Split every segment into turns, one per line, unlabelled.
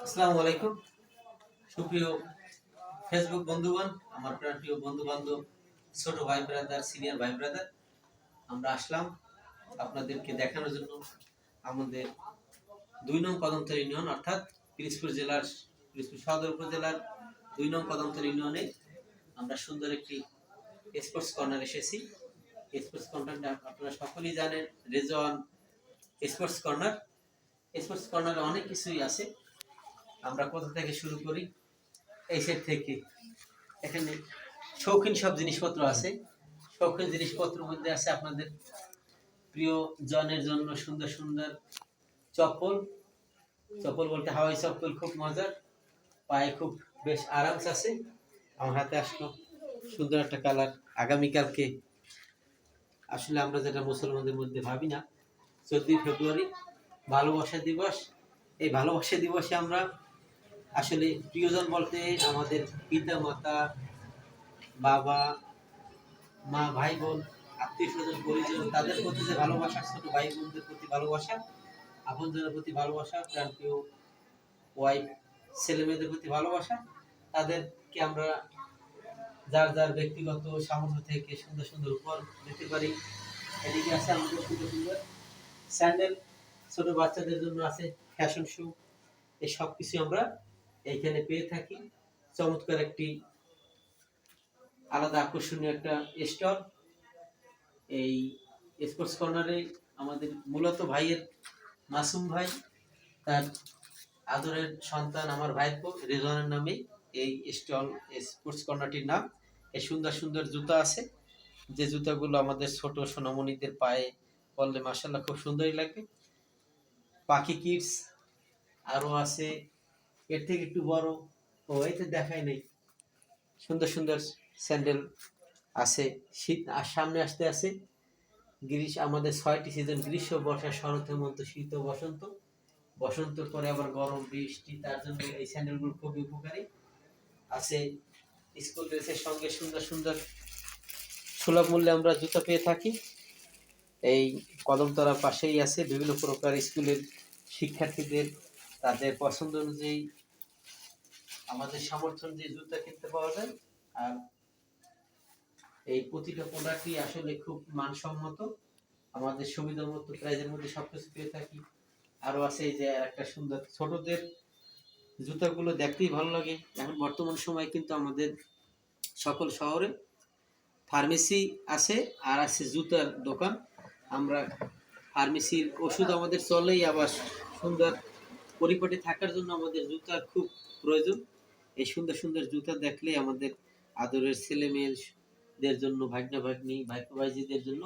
আসসালামু আলাইকুম সুপ্রিয় ফেসবুক বন্ধুগণ, আমার প্রিয় বন্ধু বান্ধব, ছোট ভাই ব্রাদার, সিনিয়র ভাই ব্রাদার, আমরা আসলাম আপনাদেরকে দেখানোর জন্য আমাদের 2 নং কদমতলী ইউনিয়ন অর্থাৎ পিরোজপুর সদর উপজেলার 2 নং কদমতলী ইউনিয়নে আমরা সুন্দর একটি স্পোর্টস কর্নার এসেছি। স্পোর্টস কর্নারটা আপনারা সকলেই জানেন, রেজওয়ান স্পোর্টস কর্নার। স্পোর্টস কর্নারে অনেক কিছুই আছে। আমরা কোথা থেকে শুরু করি? এই সাইড থেকে। এখানে শৌখিন সব জিনিসপত্র আছে। শৌখিন জিনিসপত্রের মধ্যে আছে আপনাদের প্রিয় জনের জন্য সুন্দর সুন্দর চপ্পল। চপ্পল বলতে হাওয়াই চপ্পল, খুব মজার, পায়ে খুব বেশ আরাম আছে। আমার হাতে আসলো সুন্দর একটা কালার। আগামীকালকে আসলে আমরা যেটা মুসলমানদের মধ্যে ভাবি না, 14 ফেব্রুয়ারি ভালোবাসা দিবস। এই ভালোবাসা দিবসে আমরা আসলে প্রিয়জন বলতে আমাদের পিতা মাতা, বাবা মা, ভাই বোন, আত্মীয় স্বজন, পরিজন, তাদের প্রতি যে ভালোবাসা, ছোট ভাই বোনদের প্রতি ভালোবাসা, আপনজনের প্রতি ভালোবাসা, প্রাণপ্রিয় ওয়াইফ, ছেলে মেয়েদের প্রতি ভালোবাসা, তাদেরকে আমরা যার যার ব্যক্তিগত সামর্থ্য থেকে সুন্দর সুন্দর উপহার দিতে পারি। এদিকে আছে আমাদের সুন্দর সুন্দর স্যান্ডেল, ছোট বাচ্চাদের জন্য আছে ফ্যাশন শু। এই সব কিছু আমরা এইখানে পেয়ে থাকি। চমৎকার একটি আলাদা আকর্ষণীয় একটা স্টল। এই স্পোর্টস কর্নারে আমাদের মূলত ভাইয়ের মাসুম ভাই, তার আদরের সন্তান আমার ভাইপো রেজওয়ানের নামে এই স্টল, স্পোর্টস কর্নারটির নাম। এই সুন্দর সুন্দর জুতা আছে, যে জুতাগুলো আমাদের ছোট সোনামণিদের পায়ে পরলে মাশাআল্লাহ খুব সুন্দরই লাগবে। পাখি কিডস আরো আছে, এর থেকে একটু বড়, ও এতে দেখাই নেই, সুন্দর সুন্দর স্যান্ডেল আছে। শীত আর সামনে আসতে আছে। আমাদের 6টি সিজন: গ্রীষ্ম, বর্ষা, শরৎ, হেমন্ত, শীত ও বসন্ত। বসন্তের পরে আবার গরম, বৃষ্টি, তার জন্য এই স্যান্ডেলগুলো খুবই উপকারী আছে। স্কুল ড্রেসের সঙ্গে সুন্দর সুন্দর সুলভ মূল্যে আমরা জুতা পেয়ে থাকি। এই কদমতলার পাশেই আছে বিভিন্ন প্রকার স্কুলের শিক্ষার্থীদের তাদের পছন্দ অনুযায়ী আমাদের সামর্থ্য অনুযায়ী জুতা কিনতে পাওয়া যায়। আর এই প্রতিটা প্রোডাক্টই আসলে খুব মানসম্মত, আমাদের সুবিধা মতো প্রাইজের মধ্যে সবকিছু পেয়ে থাকি। আরো আছে এই যে একটা সুন্দর ছোটদের জুতাগুলো দেখতেই ভালো লাগে। এখন বর্তমান সময় কিন্তু আমাদের সকল শহরে ফার্মেসি আছে আর আছে জুতার দোকান। আমরা ফার্মেসির ওষুধ আমাদের চলেই, আবার সুন্দর পরিপাটি থাকার জন্য আমাদের জুতার খুব প্রয়োজন। এই সুন্দর সুন্দর জুতা দেখলে আমাদের আদরের ছেলে মেয়েদের জন্য, ভাগ্না ভাগ্নি, ভাইপো ভাইজিদের জন্য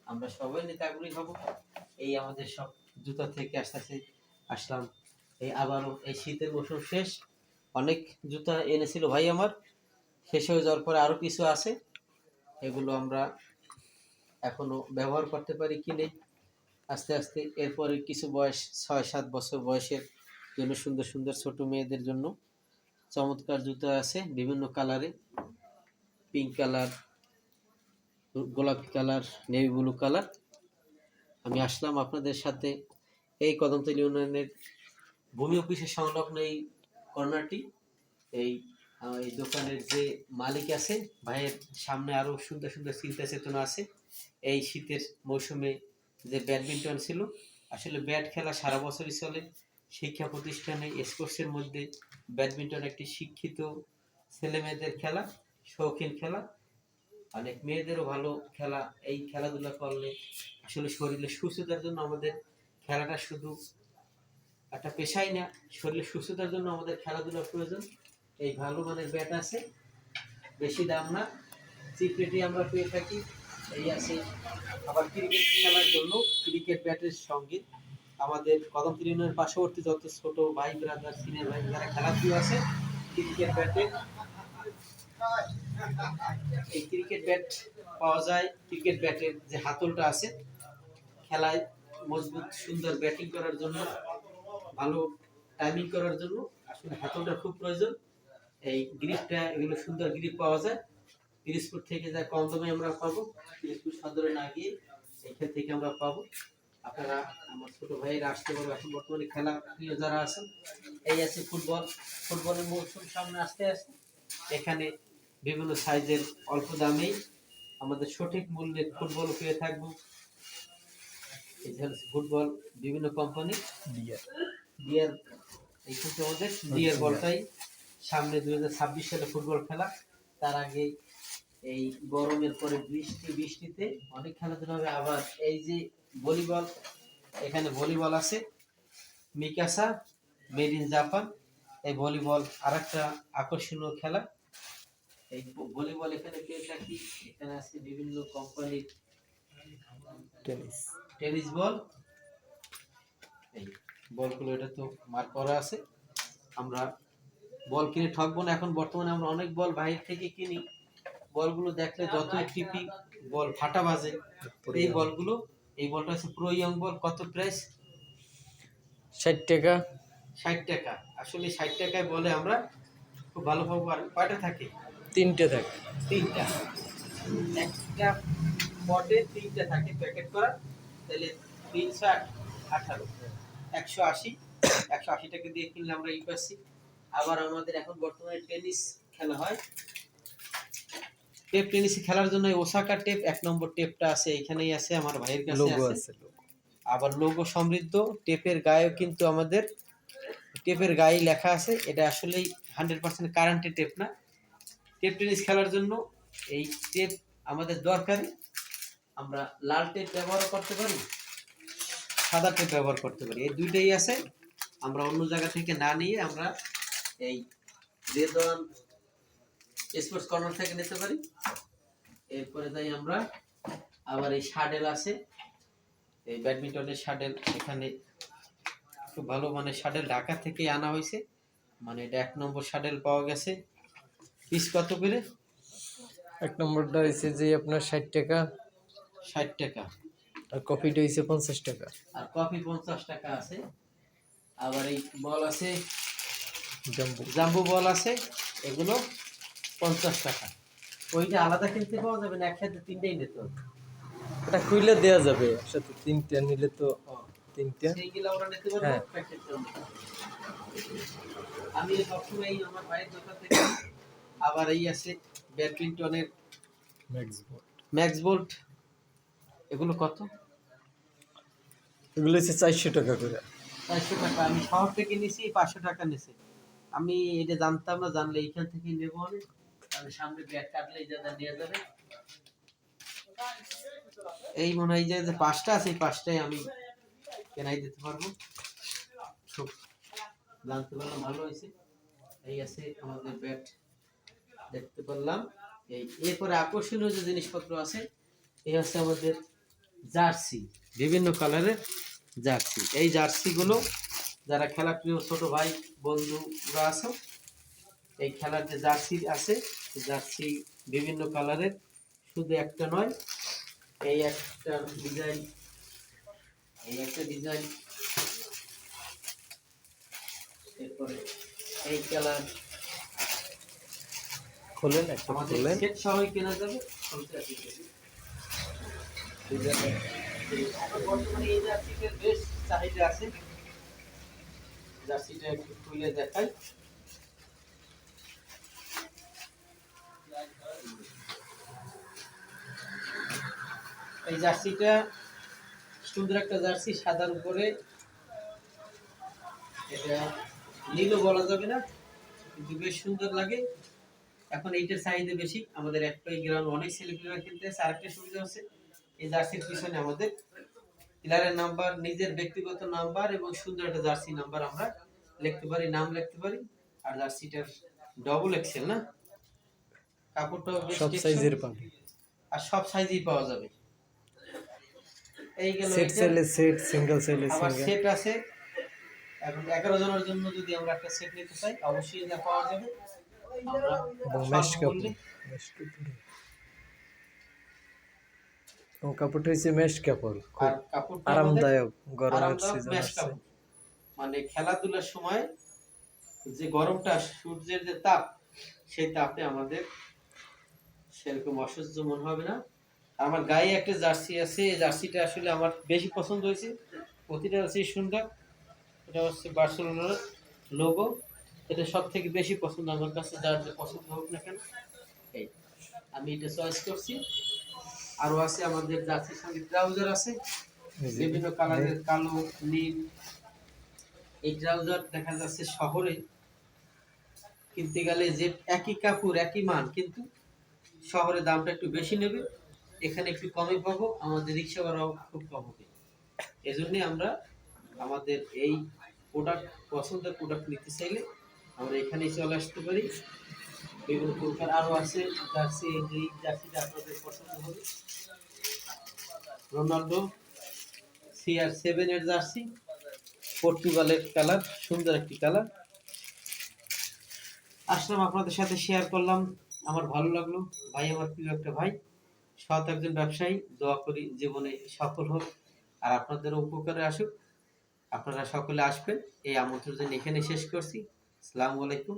আমরা সবাই নিতে আগ্রহী হব। এই আমাদের সব জুতা থেকে আস্তে আস্তে আসলাম। এই আবারও এই শীতের মৌসুম শেষ, অনেক জুতা এনেছিল ভাই আমার, শেষ হয়ে যাওয়ার পরে আরো কিছু আছে, এগুলো আমরা এখনো ব্যবহার করতে পারি কি নেই আস্তে আস্তে। এরপরে কিছু বয়স 6-7 বছর বয়সের জন্য সুন্দর সুন্দর ছোট মেয়েদের জন্য চমৎকার জুতা আছে বিভিন্ন কালারে, পিঙ্ক কালার, গোলাপি কালার, নেভি ব্লু কালার। আমি আসলাম আপনাদের সাথে এই কদমতলী ইউনিয়নের ভূমি অফিসের সংলগ্ন এই কর্নারটি। এই এই দোকানের যে মালিক আছে ভাইয়ের সামনে আরো সুন্দর সুন্দর চিন্তা চেতনা আছে। এই শীতের মৌসুমে যে ব্যাডমিন্টন ছিল, আসলে ব্যাট খেলা সারা বছরই চলে। শিক্ষা প্রতিষ্ঠানে স্পোর্টসের মধ্যে ব্যাডমিন্টন একটি শিক্ষিত ছেলে মেয়েদের খেলা, শৌখিন খেলা, অনেক মেয়েদেরও ভালো খেলা। এই খেলাধুলা করলে আসলে শরীরের সুস্থতার জন্য আমাদের খেলাটা শুধু একটা পেশাই না, শরীরের সুস্থতার জন্য আমাদের খেলাধুলার প্রয়োজন। এই ভালো মানের ব্যাট আছে, বেশি দাম না, চিপ রেটে আমরা পেয়ে থাকি। এই আছে আবার ক্রিকেট খেলার জন্য ক্রিকেট ব্যাটের সঙ্গে আমাদের কদমতলী ইউনিয়নের পার্শ্ববর্তী যত ছোট ভাই ব্রাদার, সিনিয়র ভাই যারা খেলাধুলো আছে, ক্রিকেট ব্যাটে এই ক্রিকেট ব্যাট পাওয়া যায়। ক্রিকেট ব্যাটের যে হাতলটা আছে, খেলায় মজবুত সুন্দর ব্যাটিং করার জন্য, ভালো টাইমিং করার জন্য আসলে হাতলটা খুব প্রয়োজন। এই গ্রিপটা, এগুলো সুন্দর গ্রিপ পাওয়া যায় পিরোজপুর থেকে, যা কম দামে আমরা পাবো, পিরোজপুর সদরে না গিয়ে এখান থেকে আমরা পাবো। আপনারা আমার ছোট ভাইয়েরা আসতে পারবে। এখন বর্তমানে খেলা প্রিয় যারা আছেন, এই আছে ফুটবল, ফুটবলের মৌসুম সামনে আসতে আসতে এখানে বিভিন্ন সাইজের অল্প দামেই আমাদের সঠিক মূল্যে ফুটবল পেয়ে থাকবো। এই যে ফুটবল বিভিন্ন কোম্পানি ডিয়ার, এই কিন্তু আমাদের ডিয়ার বলটাই সামনে 2026 সালে ফুটবল খেলা, তার আগে এই গরমের পরে বৃষ্টিতে অনেক খেলাধুলা হবে। আবার এই যে ভলিবল, এখানে ভলিবল আছে মিকাসা মেড ইন জাপান। এই ভলিবল আরেকটা আকর্ষণীয় খেলা। এই ভলিবল এখানে পেয়ে থাকি। এখানে আছে বিভিন্ন কোম্পানির টেনিস বল। এই বলগুলো এটা তো মার্ক করা আছে। আমরা বল কিনে ঠকবো না। এখন বর্তমানে আমরা অনেক বল বাইরে থেকে কিনি, বলগুলো দেখলে যতই টিপি বল ফাটা বাজে। এই বলগুলো, এই বলটা হচ্ছে প্রো ইয়ং বল। কত প্রাইস?
60 টাকা।
60 টাকা। আসলে 60 টাকায় বলে আমরা খুব ভালো পাবো। আর কয়টা থাকে?
3টে থাকে।
3টা। একটা পটে 3টা থাকে প্যাকেট করা। তাহলে 318, 180, 180 টাকা দিয়ে কিনলে আমরা এই পাচ্ছি। আবার আমাদের এখন বর্তমানে টেনিস খেলা হয়। টেপ টেনিস খেলার জন্য ওসাকা টেপ 1 নম্বর টেপটা আছে, এখানেই আছে আমার ভাইয়ের কাছে
লোগো
আছে।
আছে।
আবার লোগো সমৃদ্ধ টেপের গায়েও কিন্তু আমাদের টেপের গায়ে লেখা আছে। এটা আসলেই 100% কারেন্টের টেপ না। টেপ টেনিস খেলার জন্য এই টেপ আমাদের দরকারি। আমরা লাল টেপ ব্যবহার করতে পারি, সাদা টেপ ব্যবহার করতে পারি, এই দুইটাই আছে। আমরা অন্য জায়গা থেকে না নিয়ে আমরা এই রেদওয়ান স্পোর্টস কর্নার থেকে নিতে পারি। এরপরে যাই আমরা আবার এই শাডেল আছে, এই ব্যাডমিন্টনের শাডেল। এখানে খুব ভালো মানে শাডেল ঢাকা থেকে আনা হয়েছে, মানে এটা 1 নম্বর শাডেল পাওয়া গেছে। পিস কত করে?
1 নম্বরটা হইছে যে আপনার 60 টাকা।
60 টাকা।
আর কফিটা হইছে 50 টাকা।
আর কফি 50 টাকা আছে। আবার এই বল আছে জাম্বো বল আছে, এগুলো 50 টাকা। ওইটা আলাদা কিনতে পাওয়া যাবে না, একসাথে 3টাই নিতে হবে?
এটা খুইলে দেয়া যাবে, একসাথে 3টে নিলে তো 3টে।
সেইগুলো আমরা নিতে পারবো।
হ্যাঁ।
আমি সবসময় এই আমার ভাইয়ের দোকান থেকে। আবার এই আছে ব্যাডমিন্টনের ম্যাক্স বোল্ট, এগুলো কত?
এগুলো হচ্ছে 400 টাকা করে।
400 টাকা। আমি শহর থেকে নিছি 500 টাকা নিছে। আমি এটা জানতাম না, জানলে এইখান থেকে নেবো আমি। তাহলে সামনে ব্যাগ কাটলেই যা নিয়ে যাবে। এই মনে হয় যে 5টা আছে, এই 5টাই আমি কেনাই দিতে পারবো। খুব জানতে পারলাম, ভালো হয়েছে। এই আছে আমাদের ব্যাট, দেখতে পারলাম। এরপরে আকর্ষণীয় যে জিনিসপত্র আছে, এই হচ্ছে আমাদের জার্সি, বিভিন্ন কালারের জার্সি। এই জার্সিগুলো যারা খেলা প্রিয় ছোট ভাই বন্ধুরা আছে, এই খেলার যে জার্সি আছে, জার্সি বিভিন্ন কালারের, শুধু একটা নয়। এই একটা ডিজাইন, এই একটা ডিজাইন, এরপরে এই কালার।
খোলেন একটা,
আমাদের
খোলেন।
সেট সহই কেনা যাবে। বর্তমানে এই জার্সিটার বেশ চাহিদা আছে। জার্সিটা একটু খুলে দেখাই। এই জার্সিটা সুন্দর একটা জার্সি, সাদার উপরে। এটা নীলও বলা যাবে না, কিন্তু বেশ সুন্দর লাগে। এখন এইটার চাহিদা বেশি, আমাদের একটাই গ্রাউন্ড অনেক ছেলেপেলেরা খেলতে আছে। আরেকটা সুবিধা হচ্ছে এই জার্সির পিছনে আমাদের প্লেয়ারের নাম্বার, নিজের ব্যক্তিগত নাম্বার এবং সুন্দর একটা জার্সি নাম্বার আমরা লিখতে পারি, নাম লিখতে পারি। আর জার্সিটার ডবল এক্সেল না, কাপড়টাও বেশ
সব সাইজের পাবে,
আর সব সাইজেই পাওয়া যাবে। এই গেল
সেট চাইলে সেট, সিঙ্গেল চাইলে
আবার
সিঙ্গেল।
সেট আছে। এখন 11 জনের জন্য যদি আমরা একটা সেট নিতে চাই, অবশ্যই এটা পাওয়া যাবে। আমরা
মেশ কাপড়, কাপড়টা হচ্ছে মেশ কাপড়, খুব আরামদায়ক গরমের সিজন আসছে।
মানে খেলাধুলার সময় যে গরমটা, সূর্যের যে তাপ, সেই তাপে আমাদের সেরকম অসহ্য মনে হবে না। আমার গায়ে একটা জার্সি আছে, এই জার্সিটা আসলে আমার বেশি পছন্দ হয়েছে, প্রতিটা জার্সি সুন্দর। এটা হচ্ছে বার্সেলোনার লোগো, এটা সব থেকে বেশি পছন্দ আমার কাছে, যার যে পছন্দ হোক না কেন। এই আমি এটা চয়েস করছি। আরো আছে আমাদের জার্সির সঙ্গে ট্রাউজার আছে
এই যে
বিভিন্ন কালারের, কালো, নীল। এই ট্রাউজার দেখা যাচ্ছে শহরে কিনতে গেলে যে একই কাপড় একই মান, কিন্তু শহরে দামটা একটু বেশি নেবে, এখানে একটু কমে পাবো, আমাদের রিক্সা ভাড়াও খুব কম হবে। এজন্যই আমরা আমাদের এই প্রোডাক্ট, পছন্দের প্রোডাক্ট নিতে চাইলে আমরা এখানেই চলে আসতে পারি। বিভিন্ন প্রকার আরো আছে জার্সি, এই জার্সিটা আপনাদের পছন্দ হবে, রোনাল্ডো CR7 এর জার্সি, পর্তুগালের কালার, সুন্দর একটি কালার। আসলাম আপনাদের সাথে শেয়ার করলাম, আমার ভালো লাগলো। ভাই আমার প্রিয় একটা ভাই, সৎ একজন ব্যবসায়ী, দোয়া করি জীবনে সফল হোক আর আপনাদেরও উপকারে আসুক। আপনারা সকলে আসবেন, এই আমন্ত্রণ এখানে শেষ করছি। আসসালামু আলাইকুম।